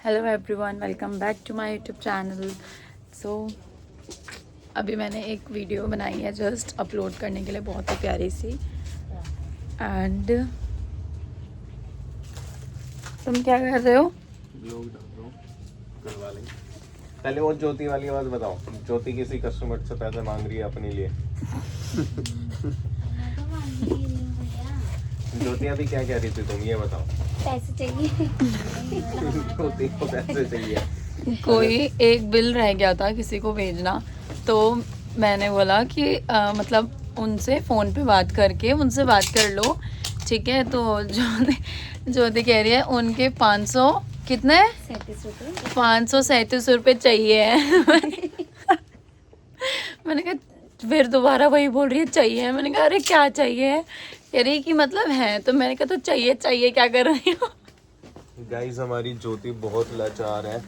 Hello everyone, welcome back to my YouTube channel. So अभी मैंने एक वीडियो बनाई है जस्ट अपलोड करने के लिए, बहुत ही प्यारी सी। एंड तुम क्या कर रहे हो? ब्लॉग डाल रहा हूँ, करवा लेंगे। पहले वो ज्योति वाली बात बताओ। ज्योति किसी कस्टमर से पैसे मांग रही है अपने लिए। ज्योति अभी क्या कह रही थी तुम, ये बताओ। पैसे चाहिए। ज्योति को पैसे चाहिए। कोई एक बिल रह गया था किसी को भेजना, तो मैंने बोला कि मतलब उनसे फ़ोन पे बात करके उनसे बात कर लो, ठीक है। तो ज्योति कह रही है उनके 500 कितने 37 रुपये 537 रुपये चाहिए है। मैंने कहा, फिर दोबारा वही बोल रही है चाहिए। मैंने कहा अरे क्या चाहिए? कह रही कि मतलब है। तो मैंने कहा तो चाहिए चाहिए क्या कर रही हो? गाइस हमारी ज्योति बहुत लाचार है।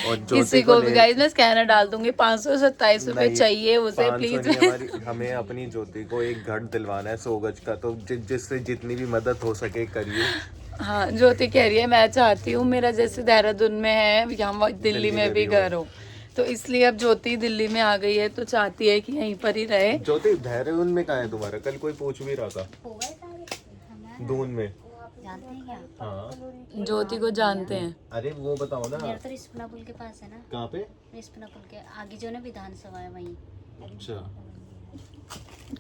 और किसी को भी गाइस मैं स्कैनर डाल दूंगी, 527 रुपये चाहिए उसे प्लीज। हमें अपनी ज्योति को एक घर दिलवाना है 100 गज का, तो जिससे जितनी भी मदद हो सके करिए। हाँ, ज्योति कह रही है मैं चाहती हूँ मेरा जैसे देहरादून में है यहाँ दिल्ली में भी घर हो, तो इसलिए अब ज्योति दिल्ली में आ गई है तो चाहती है कि यहीं पर ही रहे। ज्योति देहरादून में कहाँ है तुम्हारा? कल कोई पूछ भी रहा था। दून में। जानते हैं क्या? हाँ ज्योति को जानते हैं। अरे वो बताओ ना। मेरा तो रिस्पना पुल के पास है ना। कहाँ पे? रिस्पना पुल के आगे जो ना विधानसभा है वहीं। अच्छा,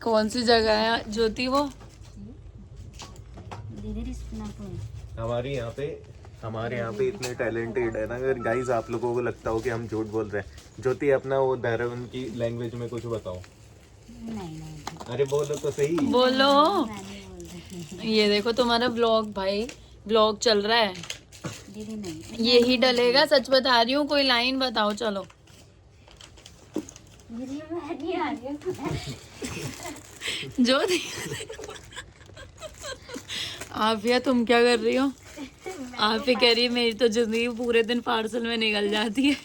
कौन सी जगह है ज्योति वो? दीदी रिस्पना पुल। हमारे यहाँ पे इतने टैलेंटेड है ना। अगर गाइस आप लोगों को लगता हो कि हम झूठ बोल रहे हैं, ज्योति अपना वो देहरादून की लैंग्वेज में कुछ बताओ। नहीं अरे बोलो तो सही। बोलो। मैं नहीं बोल रही। ये देखो तुम्हारा ब्लॉग, भाई ब्लॉग चल रहा है। दीदी नहीं। यही डलेगा, सच बता रही हूँ। कोई लाइन बताओ चलो। दीदी मैं नहीं आ रही हूँ। ज्योति आफिया तुम क्या कर रही हो? आफिया कह रही है मेरी तो जिंदगी पूरे दिन पार्सल में निकल जाती है।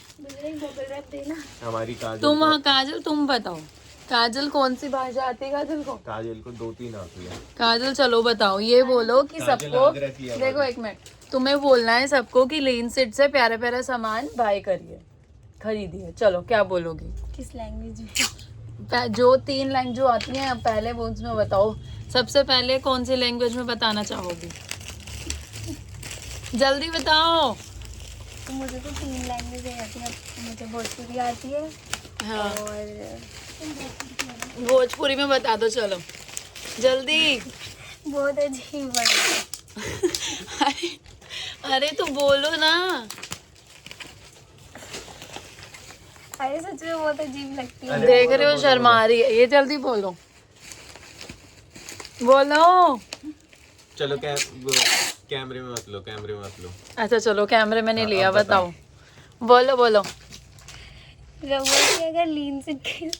हमारी काजल तुम काजल तुम बताओ, काजल कौन सी भाषा आती है काजल को? काजल को 2-3 आती है। काजल चलो बताओ, ये बोलो कि काजल सबको आगरा की है देखो हमारी। एक मिनट, तुम्हें बोलना है सबको कि लेन सिट से प्यारा प्यारा सामान बाय करिए, खरीदिए। चलो क्या बोलोगी? किस लैंग्वेज में? जो 3 लैंग्वेज जो आती हैं पहले वो उसमें बताओ। सबसे पहले कौन सी लैंग्वेज में बताना चाहोगी? जल्दी बताओ। तो मुझे तो 3 लैंग्वेज आती है। मुझे भोजपुरी आती है। हाँ, और भोजपुरी में बता दो चलो जल्दी। बहुत अजीब है। अरे तो बोलो ना। अरे सच में बहुत अजीब लगती है। देख रहे हो शर्मा रही है ये, जल्दी बोलो बोलो। चलो कैमरे में मत लो, कैमरे में मत लो। अच्छा चलो कैमरे में नहीं हाँ, लिया, अब बताओ। बताओ बोलो बोलो। रउआ की अगर लीन से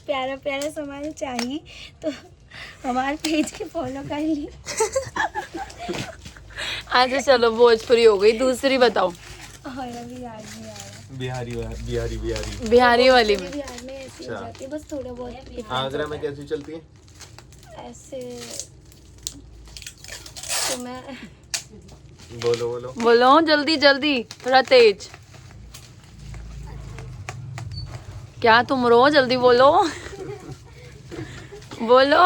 प्यारा प्यारा सामान चाहिए तो हमारे पेज के फॉलो कर ली। अच्छा चलो भोजपुरी हो गई, दूसरी बताओ। और अभी याद नहीं आ रहा। बिहारी बिहारी वाली में बिहार में ऐसी हो जाती है, बस थोड़ा बहुत आगरा में कैसी चलती है? ऐसे। तो मैं बोलो बोलो। बोलो जल्दी जल्दी, थोड़ा तेज। क्या तुम रो? जल्दी बोलो बोलो।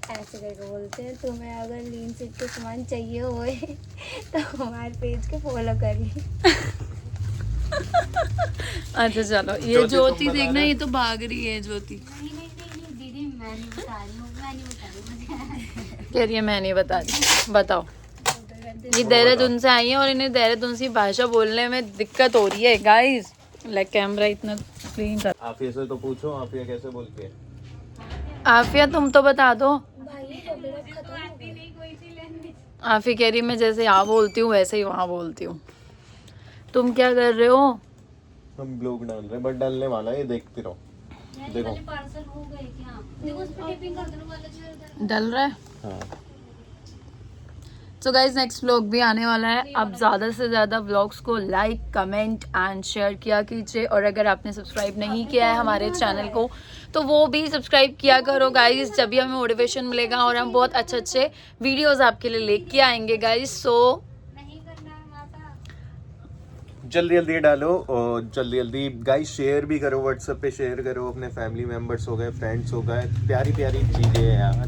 ऐसे करके बोलते हैं, तुम्हें अगर लीन सीट के सामान चाहिए होए तो हमारे पेज के फॉलो कर ली। अच्छा चलो, ये ज्योति, ज्योति तुम देखना, बताना। ये तो भाग रही है ज्योति। नहीं दीदी मैं नहीं बता रही हूँ, मैं नहीं बता रही कह रही है मैं नहीं बता रही। बताओ। ये देहरादून से आई है और इन्हें देहरादून सी भाषा बोलने में दिक्कत हो रही है गाइस। लाइक कैमरा इतना क्लीन कर। आफिया से तो पूछो, आफिया कैसे बोलती है? आफिया तुम तो बता दो। भाई कभी खत्म हो गई। आफिया कह रही है मैं जैसे यहाँ बोलती हूँ वैसे ही वहाँ बोलती हूँ। तुम क्या कर रहे हो? हम ब्लॉग डाल रहे हैं, बट डालने वाला है, ये देखते रहो। देखो पार्सल हो गए क्या? देखो उस पे टिपिंग कर देना वाला जो डल रहा है। हाँ। सो गाइज नेक्स्ट व्लॉग भी आने वाला है। आप ज़्यादा से ज़्यादा व्लॉग्स को लाइक कमेंट एंड शेयर किया कीजिए, और अगर आपने सब्सक्राइब नहीं किया है हमारे चैनल को तो वो भी सब्सक्राइब किया करो गाइज, जब भी हमें मोटिवेशन मिलेगा और हम बहुत अच्छे अच्छे वीडियोस आपके लिए लेके आएंगे गाइज। सो नहीं करना है जल्दी जल्दी डालो और जल्दी जल्दी गाइस शेयर भी करो, व्हाट्सएप पे शेयर करो, अपने फैमिली मेंबर्स हो गए, फ्रेंड्स हो गए, प्यारी प्यारी चीजें हैं यार,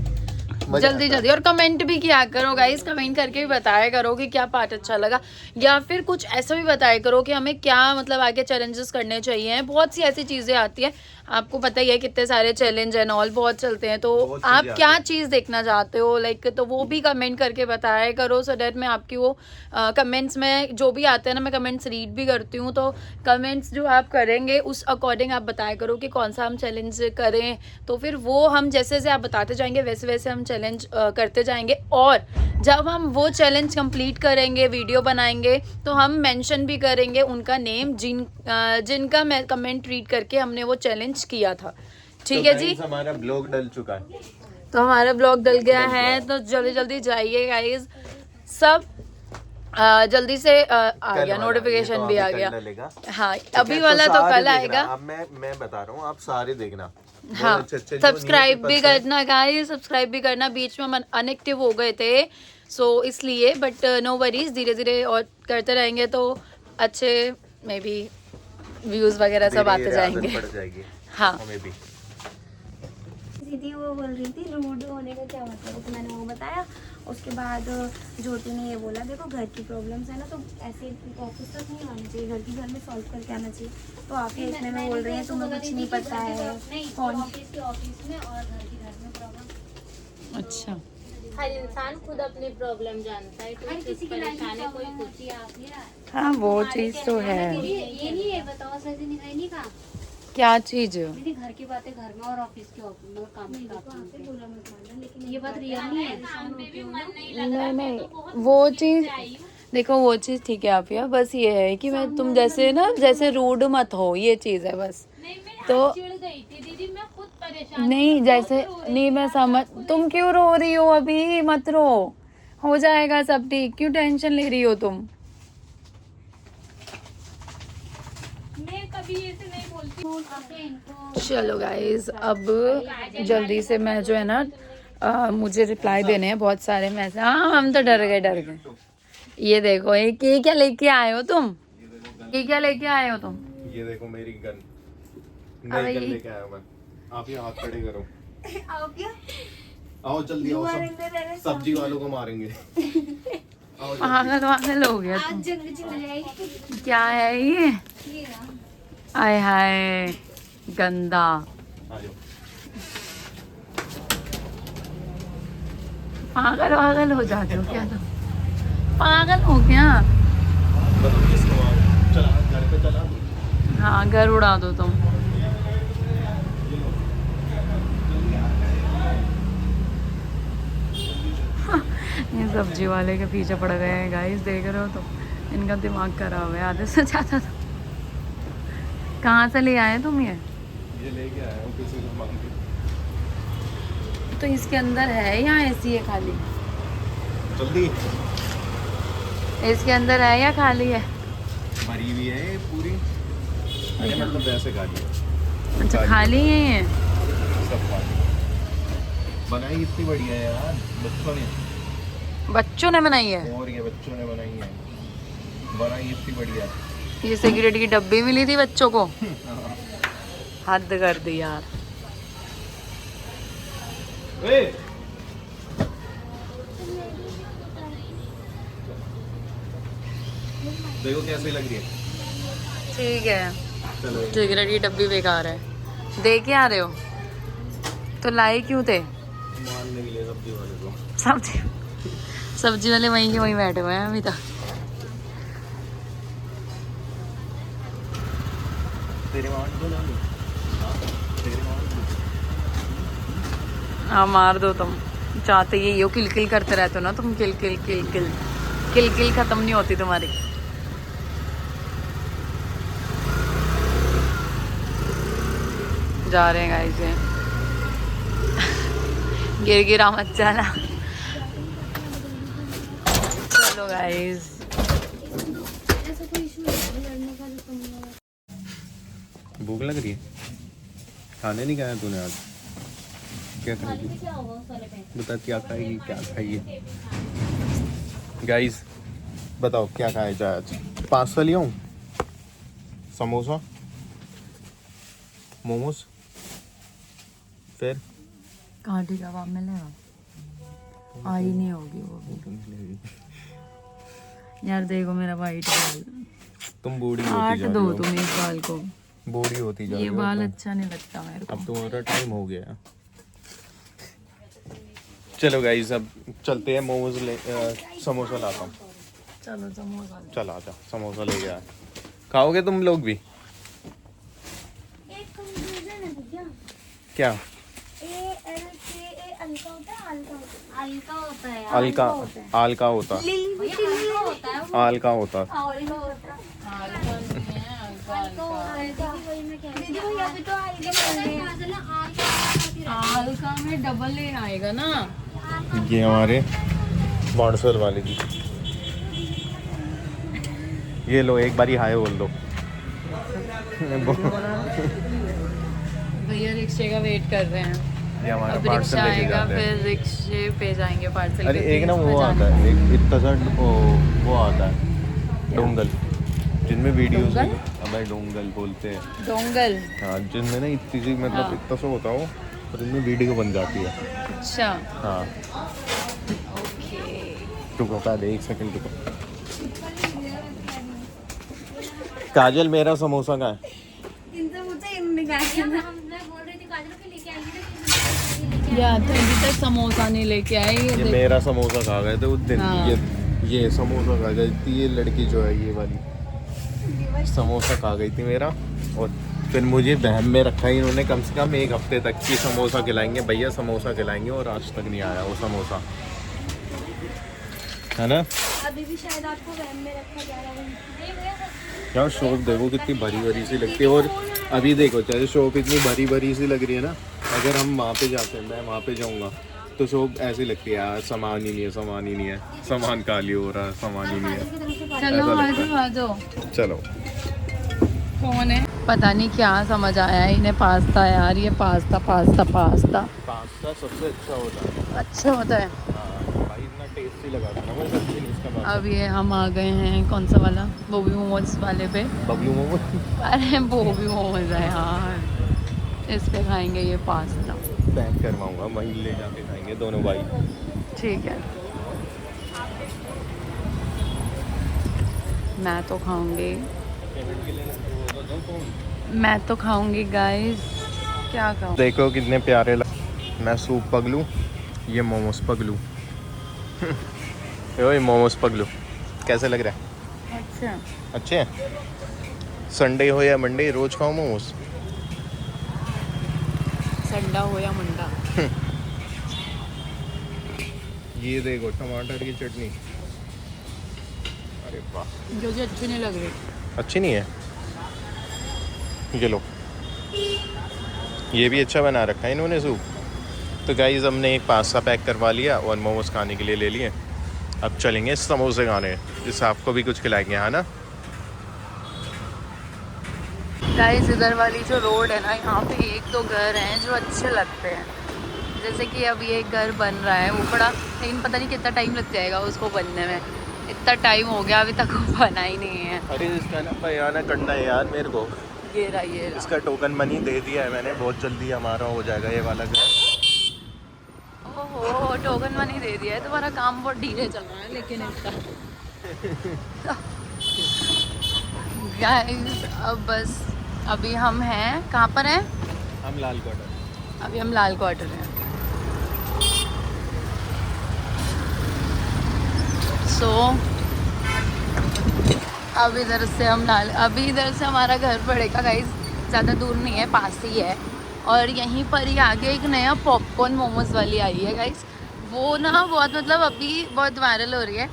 मजा जल्दी आता है। जल्दी। और कमेंट भी किया करो गाइस, कमेंट करके भी बताया करो कि क्या पार्ट अच्छा लगा, या फिर कुछ ऐसा भी बताया करो कि हमें क्या मतलब आगे चैलेंजेस करने चाहिए। बहुत सी ऐसी चीज़ें आती है, आपको पता ही है कितने सारे चैलेंज एंड ऑल बहुत चलते हैं, तो बहुत चीजें आप आती क्या हैं। चीज़ देखना चाहते हो लाइक, तो वो भी कमेंट करके बताया करो, सो डैट मैं आपकी वो कमेंट्स में जो भी आते हैं ना, मैं कमेंट्स रीड भी करती हूँ, तो कमेंट्स जो आप करेंगे उस अकॉर्डिंग आप बताया करो कि कौन सा हम चैलेंज करें, तो फिर वो हम जैसे जैसे आप बताते जाएंगे वैसे वैसे हम चैलेंज करते जाएंगे। और जब हम वो चैलेंज कंप्लीट करेंगे, वीडियो बनाएंगे, तो हम मेंशन भी करेंगे उनका नेम जिनका मैं कमेंट रीड करके हमने वो चैलेंज किया था। ठीक तो है जी, guys, हमारा ब्लॉग डल चुका है। तो हमारा ब्लॉग डल गया है, तो जल्दी जल्दी जाइए गाइज सब। जल्दी से आ कल गया वाला, नोटिफिकेशन ये तो भी आ अभी गया। कल डलेगा। हाँ ठीक अभी है, वाला तो सारे कल देखना। आएगा। अब मैं बता रहा हूँ, आप सारे देखना। बहुत हाँ अच्छे-अच्छे जो new सब्सक्राइब भी peoples हैं। करना गाइस, सब्सक्राइब भी करना। बीच में हम अनएक्टिव हो गए थे सो इसलिए, बट नो वरीज, धीरे धीरे और करते रहेंगे तो अच्छे मे बी व्यूज वगैरह सब आते धीरे-धीरे आदत जाएंगे। पड़ जाएगी हाँ हमें भी। दीदी वो बोल रही थी रूड होने का क्या मतलब है, तो मैंने वो बताया। उसके बाद ज्योति ने ये बोला देखो घर की प्रॉब्लम्स है ना, तो ऐसे ऑफिस तक नहीं आना चाहिए, घर में सॉल्व करके आना चाहिए। तो आप ही इतने में बोल रही हैं तुम्हें कुछ नहीं पता है कौन। ऑफिस में और घर में प्रॉब्लम। अच्छा, हर इंसान खुद अपनी प्रॉब्लम जानता है, कोई किसी की परेशान है, कोई कुछ ही आप नहीं रहा। हाँ वो चीज़ तो है। ये नहीं है, बताओ सर जी नहीं कहा क्या चीज़? दीदी, घर की बातें घर में और ऑफिस के मतलब काम की बात, लेकिन ये बात रियल नहीं है। नहीं नहीं वो चीज़ देखो, वो चीज़ ठीक है आप यार, बस ये है कि मैं तुम जैसे ना जैसे रूड मत हो, ये चीज़ है बस। तो चिढ़ गई थी दीदी, मैं खुद परेशान। नहीं जैसे नहीं, मैं समझ, तुम क्यों रो रही हो? अभी मत रो, हो जाएगा सब ठीक, क्यों टेंशन ले रही हो तुम? मैं कभी ऐसे नहीं बोलती हूँ। चलो गाइज, अब जल्दी से मैं जो है ना मुझे रिप्लाई देने हैं बहुत सारे मैसेज। हाँ हम तो डर गए। ये देखो, ये क्या लेके आए हो तुम? ये क्या लेके आए हो तुम? ये देखो मेरी गन, अबे नई गन ये- लेके आया हूं मैं। आप ये हाथ खड़े करो, आओ क्या आओ जल्दी आओ, सब सब्जी वालों को मारेंगे। आओ जल्दी। पागल हो गया तुम। जंग चल जाएगी। क्या है ये? आय हाय गंदा। आ जाओ। पागल हो जाते हो क्या तुम? पागल हो क्या? बताओ किसको मारो? चला घर पे चला। हाँ घर उड़ा दो तुम। ये सब्जी वाले के पीछे पड़ गए हैं गाइस, देख रहे हो तुम? इनका दिमाग खराब है आधे से ज्यादा। तो कहाँ से ले आए तुम ये? लेके आया हूँ किसी को मांग के। तो इसके अंदर है या ऐसी है खाली? जल्दी। इसके अंदर है या खाली है? भरी हुई है ये पूरी। अरे मतलब वैसे खाली है। अच्छा खाली है ये। सब खाली। बनाई इतनी बढ़िया है यार, बच्चों ने बनाई है। और ये बच्चों ने बनाई है, बनाई इतनी बढ़िया। ये सिगरेट की डब्बी मिली थी बच्चों को। हद कर दी यार। देखो कैसी लग रही है। ठीक है, चलो सिगरेट की डब्बी बेकार है। दे के आ रहे हो तो लाए क्यों थे? मारने के लिए सब्जी वाले को। सब्जी वाले वहीं के वहीं बैठे हुए हैं अभी तक। तेरे मार दो ना। तेरे मार दो। हाँ मार दो तुम, चाहते यही हो, किल किल करते रहते हो ना तुम। किल किल किल किल किल किल खत्म नहीं होती तुम्हारी। जा रहे हैं गाइस ये। गिरा मत जाना। चलो गाइस, भूख लग रही है? खाने नहीं खाया तूने आज? क्या खाएगी? बता क्या खाएगी, क्या खाएगी? गाइस बताओ क्या खाया जाए आज? 500 लिया हूँ। समोसा, मोमोज, फिर कांटी कबाब मिलेगा, आई नहीं होगी वो भी। यार देखो मेरा वाइट बाल, तुम बूढ़ी होती काट जा दो रही हो, तुम इस बाल को, बूढ़ी होती जा रही ये हो बाल तुम। अच्छा नहीं लगता मेरे को। अब तुम्हारा टाइम हो गया। चलो गाइस अब चलते हैं, मोमोज ले समोसा लाता हूँ। चलो समोसा ले। चल आजा, समोसा ले गया। खाओगे तुम लोग भी? एक कंफ्यूजन है भैया, क्या? हल्का होता है, हल्का होता है, हल्का होता है यार। आलका, आलका होता, लिली भैया हल्का होता है वो। आलका होता। हल्का होता है। वही मैं कह रही थी। दीदी वही अभी तो हल्के बोल रहे हैं। हल्का में डबल ले आएगा ना। ये हमारे बाणसर वाले की। ये लो एक बारी हाय बोल दो। भैया रिक्शे का वेट कर रहे हैं, ये हमारा अब पार्सल रिक्शा लेके आएगा जाते हैं। फिर रिक्शे पे जाएंगे पार्सल। अरे एक ना वो आता है, एक इतना सा वो आता है डोंगल, जिनमें वीडियोस, डोंगल? अबे डोंगल बोलते हैं। डोंगल, हाँ, जिनमें ना इतनी सी मतलब हाँ। इतना सा होता हो और इनमें वीडियो बन जाती है। अच्छा हाँ ओके। रुको पहले एक सेकंड रुको। काजल मेरा समोसा कहाँ है? इनसे मुझे इन निकाल मैं बोल रही थी काजल के लेके आएंगे ना। या तो अभी तक समोसा नहीं लेके आए। ये मेरा समोसा खा गए थे उस दिन। हाँ। ये समोसा खा गई थी ये लड़की जो है, ये वाली समोसा खा गई थी मेरा। और फिर मुझे वहम में रखा ही इन्होंने कम से कम एक हफ्ते तक कि समोसा खिलाएंगे भैया, समोसा खिलाएंगे, और आज तक नहीं आया वो समोसा, है ना। अभी भी शायद आपको वहम में रखा जा रहा है। यार शॉप देखो कितनी भरी भरी सी लगती है, और अभी देखो चाहे शॉप इतनी भरी भरी सी लग रही है ना, अगर हम वहाँ पे जाते हैं, मैं वहाँ पे जाऊँगा तो शॉप ऐसी लगती है यार सामान ही नहीं है, सामान ही नहीं है, सामान खाली हो रहा है, सामान ही नहीं है। चलो ऐसा आ लगता जाओ आ जाओ। चलो कौन है पता नहीं क्या समझ आया है इन्हें। पास्ता यार, ये पास्ता पास्ता पास्ता पास्ता सबसे अच्छा होता है। अच्छा होता है। हाँ भाई इतना टेस्टी लगा था ना वो सब्जी नहीं इसका पास्ता। अब ये हम आ गए हैं कौन सा वाला, बोबी मोमोज वाले पे। बबलू मोमो अरे बोबी मोमोज है यार, इस पे खाएंगे ये पास्ता। पैक करवाऊंगा, वहीं ले जाके खाएंगे दोनों भाई। ठीक है, मैं तो खाऊंगी, मैं तो खाऊंगी गाइस। क्या खाऊं? देखो कितने प्यारे मैं सूप पगलू, ये मोमोज पगलू। ये मोमोज पगलू कैसे लग रहा है? अच्छा अच्छे हैं। संडे हो या मंडे रोज खाओ मोमोज। संडा हो या मंडा। ये देखो टमाटर की चटनी, अरे वाह जो जी अच्छी नहीं लग रही। अच्छी नहीं है। ये लो, ये भी अच्छा बना रखा है इन्होंने सूप। तो गाइस हमने एक पास्ता पैक करवा लिया और मोमोज खाने के लिए ले लिए। अब चलेंगे समोसे खाने, जिससे आपको भी कुछ खिलाएंगे, है ना। गाइस इधर वाली जो रोड है ना, यहाँ पे एक दो घर हैं जो अच्छे लगते हैं। जैसे कि अब ये एक घर बन रहा है वो बड़ा, लेकिन पता नहीं कितना टाइम लग जाएगा उसको बनने में। इतना टाइम हो गया अभी तक वो बना ही नहीं है। अरे इसका ना बयाना करना है यार मेरे को। ये रहा ये रहा। इसका टोकन मनी दे दिया है मैंने, बहुत जल्दी हमारा हो जाएगा ये वाला घर। ओहो टोकन मनी दे दिया है, तुम्हारा काम बहुत धीरे चल रहा है लेकिन इसका। गाइस अब बस अभी हम हैं कहाँ पर हैं? हम लाल क्वार्टर। अभी हम लाल क्वार्टर हैं। सो अब इधर से अभी इधर से हमारा घर पड़ेगा गाइस, ज़्यादा दूर नहीं है, पास ही है। और यहीं पर ही आगे एक नया पॉपकॉर्न मोमोज वाली आई है गाइस। वो ना बहुत मतलब अभी बहुत वायरल हो रही है,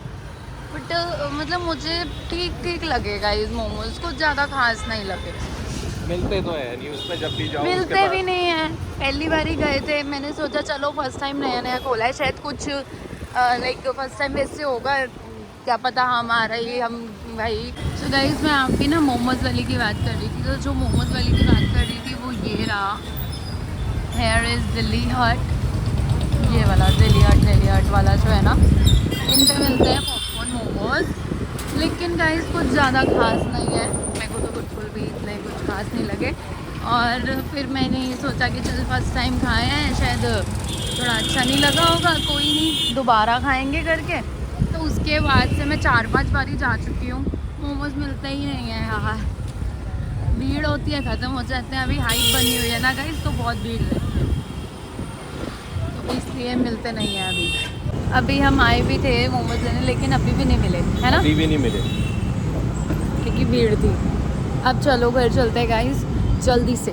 बट मतलब मुझे ठीक ठीक लगेगा इस मोमोज, कुछ ज़्यादा खास नहीं लगे। मिलते तो है न्यूज़ पे जब भी जाओ उसके मिलते बाद। भी नहीं है, पहली बार ही गए थे। मैंने सोचा चलो फर्स्ट टाइम नया नया खोला है, शायद कुछ लाइक फर्स्ट टाइम वैसे होगा, क्या पता हमारा ही हम भाई। सो गाइस मैं आप भी ना मोमोज वाली की बात कर रही थी, तो जो मोमोज वाली की बात कर रही थी वो ये रहा। हेयर इज़ दिल्ली हट, ये वाला दिल्ली हट वाला जो है ना, इन पे मिलते हैं पॉपकॉर्न मोमोज। लेकिन गाइस कुछ ज़्यादा खास नहीं है, मेरे को तो बिल्कुल भी खास नहीं लगे। और फिर मैंने सोचा कि चल फर्स्ट टाइम खाए हैं, शायद थोड़ा अच्छा नहीं लगा होगा, कोई नहीं दोबारा खाएंगे करके। तो उसके बाद से मैं 4-5 बारी जा चुकी हूँ। मोमोज मिलते ही नहीं है यहाँ, भीड़ होती है ख़त्म हो जाते हैं। अभी हाइट बनी हुई है ना गाइस, तो बहुत भीड़ रहती है, तो इसलिए मिलते नहीं हैं अभी। अभी हम आए भी थे मोमोज लेने, लेकिन अभी भी नहीं मिले, है ना, अभी भी नहीं मिले क्योंकि भीड़ थी। अब चलो घर चलते हैं गाइस जल्दी से।